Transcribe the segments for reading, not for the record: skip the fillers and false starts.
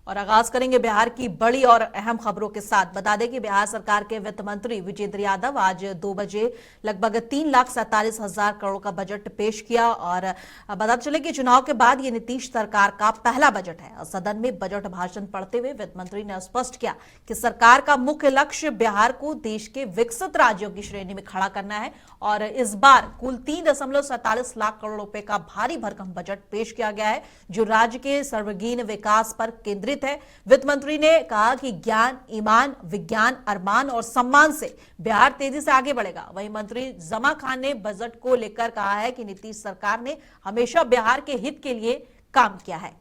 और आगाज करेंगे बिहार की बड़ी और अहम खबरों के साथ। बता दें कि बिहार सरकार के वित्त मंत्री विजेंद्र यादव आज 2 बजे लगभग 3,47,000 करोड़ का बजट पेश किया। और बता चले कि चुनाव के बाद ये नीतीश सरकार का पहला बजट है। सदन में बजट भाषण पढ़ते हुए वित्त मंत्री ने स्पष्ट किया कि सरकार का मुख्य लक्ष्य बिहार को देश के विकसित राज्यों की श्रेणी में खड़ा करना है। और इस बार कुल 3.47 लाख करोड़ रुपए का भारी भरकम बजट पेश किया गया है, जो राज्य के सर्वांगीण विकास पर केंद्रित है। वित्त मंत्री ने कहा कि ज्ञान, ईमान, विज्ञान, अरमान और सम्मान से बिहार तेजी से आगे बढ़ेगा। वहीं मंत्री जमा खान ने बजट को लेकर कहा है कि नीतीश सरकार ने हमेशा बिहार के हित के लिए काम किया है।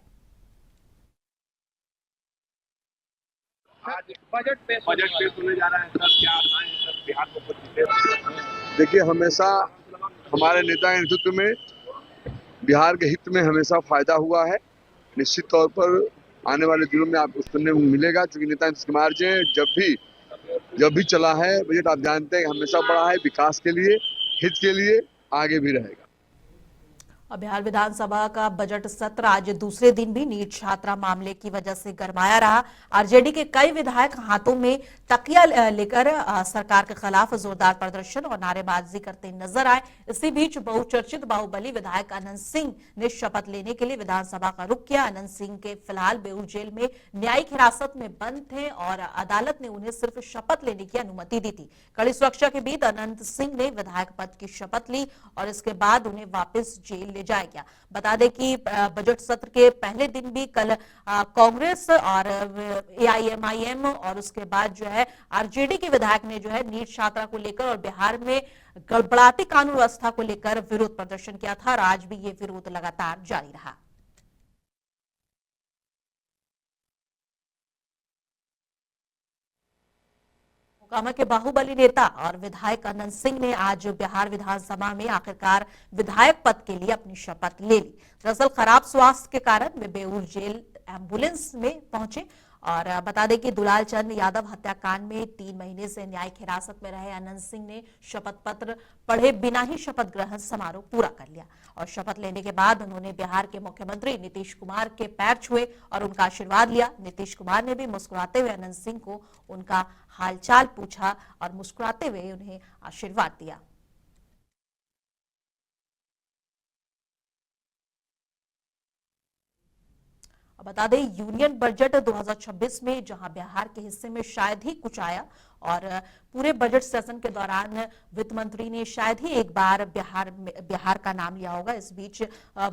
आज बजट पेश होने जा रहा है सर, क्या आशाएं हैं सर बिहार को कुछ? देखिए, हमेशा हमारे नेता के नेतृत्व में बिहार के हित में हमेशा फायदा हुआ है। निश्चित तौर पर आने वाले दिनों में आपको सुनने को मिलेगा, क्योंकि नेता नीतीश कुमार जी जब भी चला है बजट, आप जानते हैं हमेशा बढ़ा है, विकास के लिए, हित के लिए, आगे भी रहेगा। और बिहार विधानसभा का बजट सत्र आज दूसरे दिन भी नीट छात्रा मामले की वजह से गरमाया रहा। आरजेडी के कई विधायक हाथों में तकिया लेकर सरकार के खिलाफ जोरदार प्रदर्शन और नारेबाजी करते नजर आए। इसी बीच बहुचर्चित बाहुबली विधायक अनंत सिंह ने शपथ लेने के लिए विधानसभा का रुख किया। अनंत सिंह के फिलहाल बेऊर जेल में न्यायिक हिरासत में बंद थे और अदालत ने उन्हें सिर्फ शपथ लेने की अनुमति दी थी। कड़ी सुरक्षा के बीच अनंत सिंह ने विधायक पद की शपथ ली और इसके बाद उन्हें वापस जेल ले जाया गया। बता दें कि बजट सत्र के पहले दिन भी कल कांग्रेस और एआईएमआईएम और उसके बाद जो है आरजेडी के विधायक ने जो है नीट छात्रा को लेकर और बिहार में गड़बड़ाती कानून व्यवस्था को लेकर विरोध प्रदर्शन किया था और आज भी ये विरोध लगातार जारी रहा। मोकामा के बाहुबली नेता और विधायक अनंत सिंह ने आज बिहार विधानसभा में आखिरकार विधायक पद के लिए अपनी शपथ ले ली। दरअसल खराब स्वास्थ्य के कारण वे बेऊर जेल एम्बुलेंस में पहुंचे। और बता दें कि दुलाल चंद यादव हत्याकांड में 3 महीने से न्यायिक हिरासत में रहे अनंत सिंह ने शपथ पत्र पढ़े बिना ही शपथ ग्रहण समारोह पूरा कर लिया। और शपथ लेने के बाद उन्होंने बिहार के मुख्यमंत्री नीतीश कुमार के पैर छुए और उनका आशीर्वाद लिया। नीतीश कुमार ने भी मुस्कुराते हुए अनंत सिंह को उनका हालचाल पूछा और मुस्कुराते हुए उन्हें आशीर्वाद दिया। बता दें यूनियन बजट 2026 में जहां बिहार के हिस्से में शायद ही कुछ आया और पूरे बजट सेशन के दौरान वित्त मंत्री ने शायद ही एक बार बिहार का नाम लिया होगा। इस बीच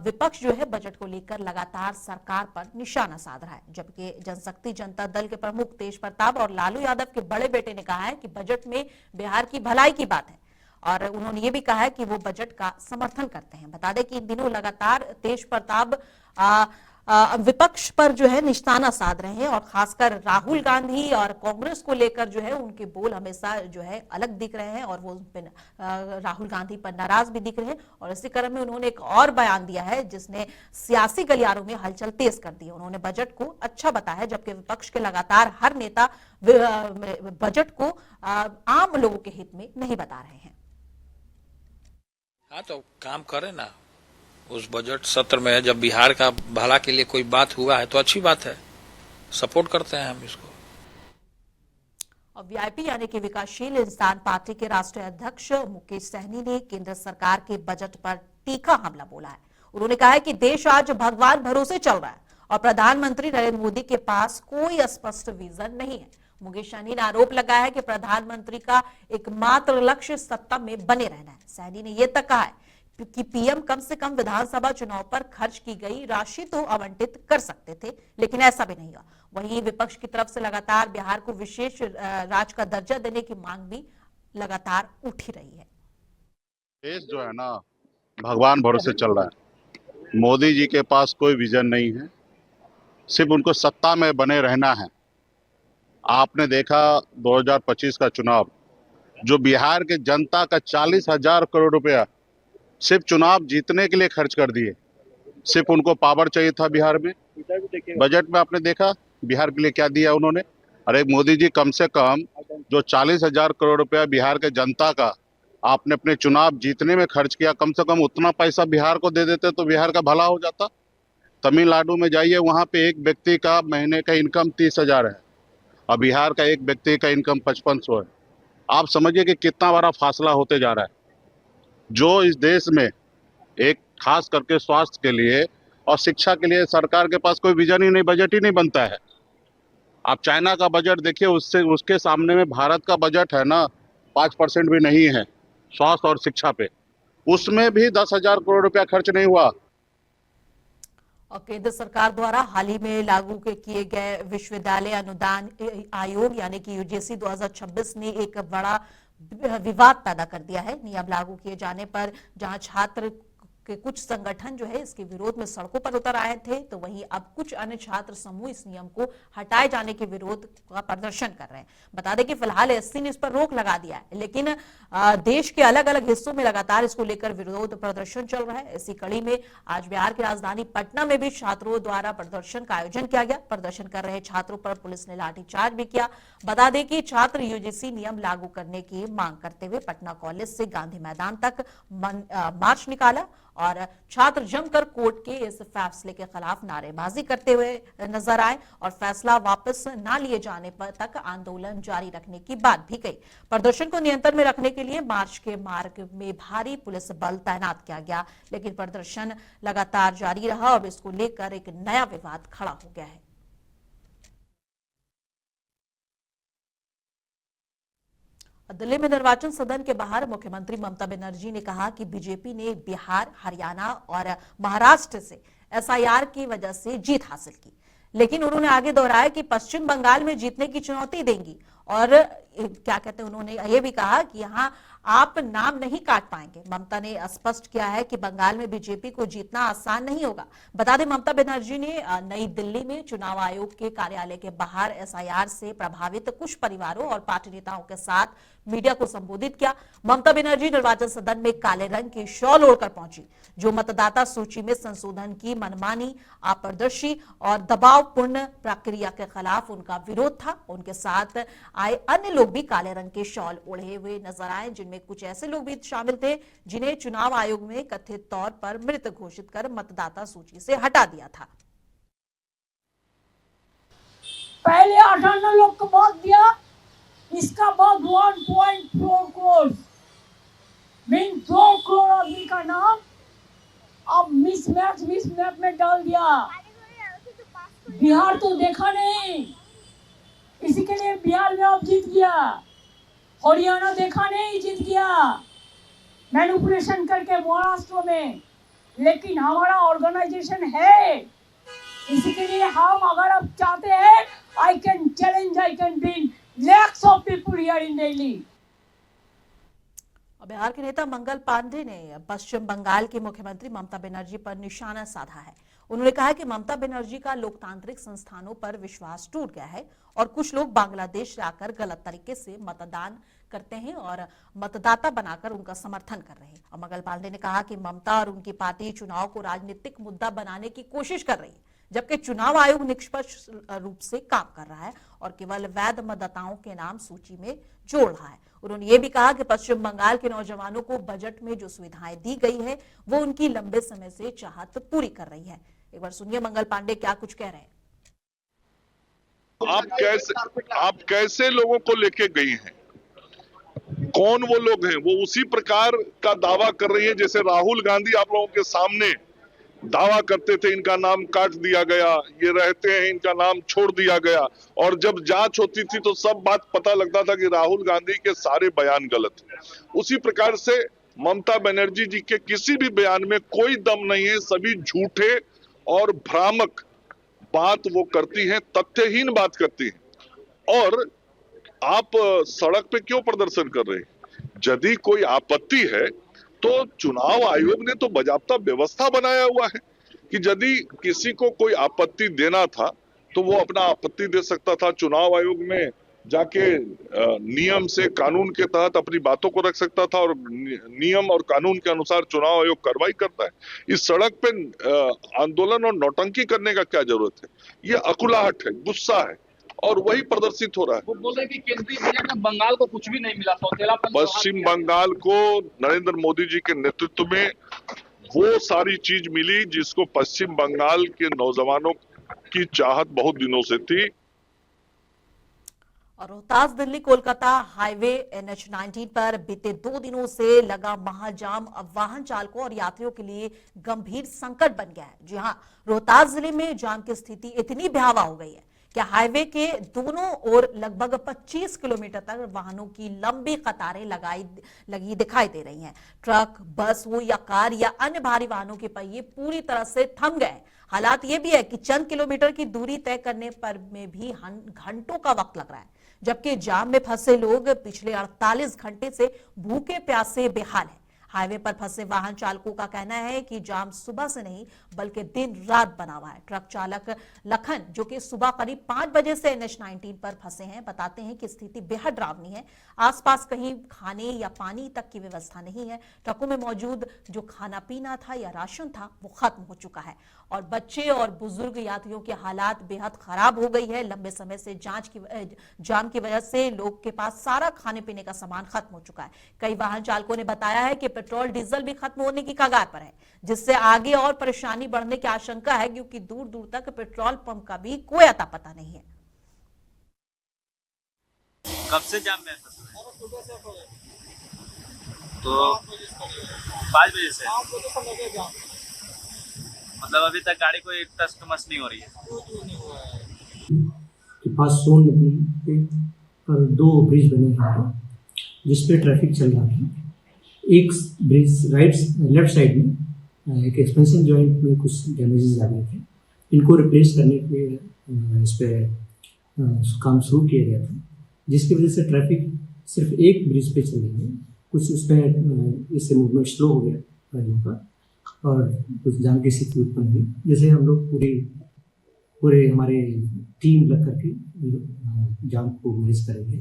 विपक्ष जो है बजट को लेकर लगातार सरकार पर निशाना साध रहा है, जबकि जनशक्ति जनता दल के प्रमुख तेज प्रताप और लालू यादव के बड़े बेटे ने कहा है कि बजट में बिहार की भलाई की बात है और उन्होंने ये भी कहा है कि वो बजट का समर्थन करते हैं। बता दें कि इन दिनों लगातार तेज प्रताप विपक्ष पर जो है निशाना साध रहे हैं और खासकर राहुल गांधी और कांग्रेस को लेकर जो है उनके बोल हमेशा जो है अलग दिख रहे हैं और वो राहुल गांधी पर नाराज भी दिख रहे हैं। और इसी क्रम में उन्होंने एक और बयान दिया है जिसने सियासी गलियारों में हलचल तेज कर दी है। उन्होंने बजट को अच्छा बताया है, जबकि विपक्ष के लगातार हर नेता बजट को आम लोगों के हित में नहीं बता रहे हैं। हाँ, तो काम करे ना उस बजट सत्र में। जब बिहार का भला के लिए कोई बात हुआ है तो अच्छी बात है, सपोर्ट करते हैं हम इसको। और वीआईपी यानी कि विकासशील इंसान पार्टी के राष्ट्रीय अध्यक्ष मुकेश सहनी ने केंद्र सरकार के बजट पर तीखा हमला बोला है। उन्होंने कहा है कि देश आज भगवान भरोसे चल रहा है और प्रधानमंत्री नरेंद्र मोदी के पास कोई स्पष्ट विजन नहीं है। मुकेश सहनी ने आरोप लगाया है कि प्रधानमंत्री का एकमात्र लक्ष्य सत्ता में बने रहना है। सहनी ने यह तक कहा है कि पीएम कम से कम विधानसभा चुनाव पर खर्च की गई राशि तो आवंटित कर सकते थे, लेकिन ऐसा भी नहीं हुआ। वहीं विपक्ष की तरफ से लगातार बिहार को विशेष राज्य का दर्जा देने की मांग भी लगातार उठ ही रही है। देश जो है ना भगवान भरोसे चल रहा है। मोदी जी के पास कोई विजन नहीं है, सिर्फ उनको सत्ता में बने रहना है। आपने देखा 2025 का चुनाव, जो बिहार के जनता का 40,000 करोड़ रुपया सिर्फ चुनाव जीतने के लिए खर्च कर दिए। सिर्फ उनको पावर चाहिए था बिहार में। बजट में आपने देखा बिहार के लिए क्या दिया उन्होंने। अरे मोदी जी, कम से कम जो 40,000 करोड़ रुपया बिहार के जनता का आपने अपने चुनाव जीतने में खर्च किया, कम से कम उतना पैसा बिहार को दे देते तो बिहार का भला हो जाता। तमिलनाडु में जाइए, वहाँ पे एक व्यक्ति का महीने का इनकम 30,000 है और बिहार का एक व्यक्ति का इनकम 5500 है। आप समझिए कि कितना बड़ा फासला होते जा रहा है। जो इस देश में एक खास करके स्वास्थ्य के लिए और शिक्षा के लिए सरकार के पास कोई विजन ही नहीं, बजट ही नहीं बनता है। आप चाइना का बजट देखिए, उसके सामने में भारत का बजट है ना 5% भी नहीं है स्वास्थ्य और शिक्षा पे। उसमें भी 10,000 करोड़ रुपया खर्च नहीं हुआ। और केंद्र सरकार द्वारा हाल ही में लागू किए गए विश्वविद्यालय अनुदान आयोग यानी कि यूजीसी 2026 ने एक बड़ा विवाद पैदा कर दिया है। नियम लागू किए जाने पर जहां छात्र के कुछ संगठन जो है इसके विरोध में सड़कों पर उतर आए थे, तो वहीं अब कुछ अन्य छात्र समूह इस नियम को हटाए जाने के विरोध का प्रदर्शन कर रहे हैं। बता दें कि फिलहाल एससी ने इस पर रोक लगा दिया है, लेकिन देश के अलग अलग हिस्सों में लगातार इसको लेकर विरोध प्रदर्शन चल रहा है। इसी कड़ी में आज बिहार की राजधानी पटना में भी छात्रों द्वारा प्रदर्शन का आयोजन किया गया। प्रदर्शन कर रहे छात्रों पर पुलिस ने लाठीचार्ज भी किया। बता दें कि छात्र यूजीसी नियम लागू करने की मांग करते हुए पटना कॉलेज से गांधी मैदान तक मार्च निकाला और छात्र जमकर कोर्ट के इस फैसले के खिलाफ नारेबाजी करते हुए नजर आए और फैसला वापस न लिए जाने पर तक आंदोलन जारी रखने की बात भी कही। प्रदर्शन को नियंत्रण में रखने के लिए मार्च के मार्ग में भारी पुलिस बल तैनात किया गया, लेकिन प्रदर्शन लगातार जारी रहा और इसको लेकर एक नया विवाद खड़ा हो गया है। दिल्ली में निर्वाचन सदन के बाहर मुख्यमंत्री ममता बनर्जी ने कहा कि बीजेपी ने बिहार, हरियाणा और महाराष्ट्र से एसआईआर की वजह से जीत हासिल की, लेकिन उन्होंने आगे दोहराया कि पश्चिम बंगाल में जीतने की चुनौती देंगी और क्या कहते हैं, उन्होंने ये भी कहा कि यहां आप नाम नहीं काट पाएंगे। ममता ने स्पष्ट किया है कि बंगाल में बीजेपी को जीतना आसान नहीं होगा। बता दें ममता बनर्जी ने नई दिल्ली में चुनाव आयोग के कार्यालय के बाहर एसआईआर से प्रभावित कुछ परिवारों और पार्टी नेताओं के साथ मीडिया को संबोधित किया। ममता बनर्जी निर्वाचन सदन में काले रंग की शॉल ओढ़कर पहुंची, जो मतदाता सूची में संशोधन की मनमानी, अपारदर्शी और दबावपूर्ण प्रक्रिया के खिलाफ उनका विरोध था। उनके साथ आए अन्य लोग भी काले रंग के शॉल ओढ़े हुए नजर आए, जिनमें कुछ ऐसे लोग भी शामिल थे जिन्हें चुनाव आयोग में कथित तौर पर मृत घोषित कर मतदाता सूची से हटा दिया था। पहले 58 लोग को वोट दिया, इसका बाद 1.4 करोड़ मीन 2 करोड़ आदमी का नाम अब मिसमैप में डाल दिया। बिहार तो देखा नहीं, इसी के लिए बिहार में अब जीत गया। हरियाणा देखा नहीं, जीत गया मैनिपुलेशन करके महाराष्ट्र में, लेकिन हमारा ऑर्गेनाइजेशन है। इसी के लिए हम अगर अब चाहते हैं, I can challenge, I can win lakhs of people here in Delhi. Bihar के नेता मंगल पांडे ने पश्चिम बंगाल की मुख्यमंत्री ममता बनर्जी पर निशाना साधा है। उन्होंने कहा कि ममता बनर्जी का लोकतांत्रिक संस्थानों पर विश्वास टूट गया है और कुछ लोग बांग्लादेश से आकर गलत तरीके से मतदान करते हैं और मतदाता बनाकर उनका समर्थन कर रहे हैं। और मंगल पांडे ने कहा कि ममता और उनकी पार्टी चुनाव को राजनीतिक मुद्दा बनाने की कोशिश कर रही है, जबकि चुनाव आयोग निष्पक्ष रूप से काम कर रहा है और केवल वैध मतदाताओं के नाम सूची में जोड़ रहा है। उन्होंने ये भी कहा कि पश्चिम बंगाल के नौजवानों को बजट में जो सुविधाएं दी गई है वो उनकी लंबे समय से चाहत पूरी कर रही है। एक बार सुनिए मंगल पांडे क्या कुछ कह रहे हैं। आप कैसे लोगों को लेके गई हैं, कौन वो लोग हैं? वो उसी प्रकार का दावा कर रही है जैसे राहुल गांधी आप लोगों के सामने दावा करते थे, इनका नाम काट दिया गया, ये रहते हैं, इनका नाम छोड़ दिया गया, और जब जांच होती थी तो सब बात पता लगता था कि राहुल गांधी के सारे बयान गलत हैं। उसी प्रकार से ममता बनर्जी जी के किसी भी बयान में कोई दम नहीं है, सभी झूठे और भ्रामक बात वो करती हैं, तथ्यहीन बात करती हैं। और आप सड़क पे क्यों प्रदर्शन कर रहे हैं? यदि कोई आपत्ति है तो चुनाव आयोग ने तो बाकायदा व्यवस्था बनाया हुआ है कि यदि किसी को कोई आपत्ति देना था तो वो अपना आपत्ति दे सकता था। चुनाव आयोग में जाके नियम से, कानून के तहत अपनी बातों को रख सकता था और नियम और कानून के अनुसार चुनाव आयोग कार्रवाई करता है। इस सड़क पे आंदोलन और नौटंकी करने का क्या जरूरत है? ये अकुलाहट है, गुस्सा है, और वही प्रदर्शित हो रहा है। वो बोल रहे हैं कि केंद्रीय बजट में बंगाल को कुछ भी नहीं मिला, सौतेलापन। पश्चिम बंगाल को नरेंद्र मोदी जी के नेतृत्व में वो सारी चीज मिली जिसको पश्चिम बंगाल के नौजवानों की चाहत बहुत दिनों से थी। और रोहतास दिल्ली कोलकाता हाईवे NH-19 पर बीते 2 दिनों से लगा महाजाम अब वाहन चालकों और यात्रियों के लिए गंभीर संकट बन गया है। जी हां, रोहतास जिले में जाम की स्थिति इतनी भयावह हो गई है कि हाईवे के दोनों ओर लगभग 25 किलोमीटर तक वाहनों की लंबी कतारें लगी दिखाई दे रही हैं। ट्रक, बस हो या कार या अन्य भारी वाहनों के पहिए पूरी तरह से थम गए। हालात ये भी है कि चंद किलोमीटर की दूरी तय करने पर में भी घंटों का वक्त लग रहा है, जबकि जाम में फंसे लोग पिछले 48 घंटे से भूखे प्यासे बेहाल हैं। हाईवे पर फंसे वाहन चालकों का कहना है कि जाम सुबह से नहीं बल्कि दिन रात बना हुआ है। ट्रक चालक लखन, जो कि सुबह करीब 5 बजे से NH-19 पर फंसे हैं, बताते हैं कि स्थिति बेहद डरावनी है। आसपास कहीं खाने या पानी तक की व्यवस्था नहीं है। ट्रकों में मौजूद जो खाना पीना था या राशन था वो खत्म हो चुका है और बच्चे और बुजुर्ग यात्रियों के हालात बेहद खराब हो गई है। लंबे समय से जाम की वजह से लोग के पास सारा खाने पीने का सामान खत्म हो चुका है। कई वाहन चालकों ने बताया है कि पेट्रोल डीजल भी खत्म होने की कगार पर है, जिससे आगे और परेशानी बढ़ने की आशंका है, क्योंकि दूर दूर तक पेट्रोल पंप का भी कोई अता पता नहीं है। कब से जाम में तो 5 बजे से मतलब अभी तक गाड़ी कोई टच मस नहीं हो रही है। के पास सोन नदी पर 2 ब्रिज बने हैं जिसपे ट्रैफिक चल रहा है। एक ब्रिज लेफ्ट साइड में एक एक्सपेंशन जॉइंट में कुछ डैमेजेस आ गए थे, इनको रिप्लेस करने के लिए इस पर काम शुरू किया गया था, जिसकी वजह से ट्रैफिक सिर्फ एक ब्रिज पे चल रही है। कुछ उसमें इससे मूवमेंट स्लो हो गया गाड़ियों का और कुछ जाम की स्थिति उत्पन्न हुई। जैसे हम लोग पूरे हमारे टीम लग करके जाम को मैनेज करेंगे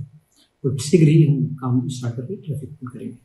और शीघ्र ही हम काम स्टार्ट करके ट्रैफिक करेंगे।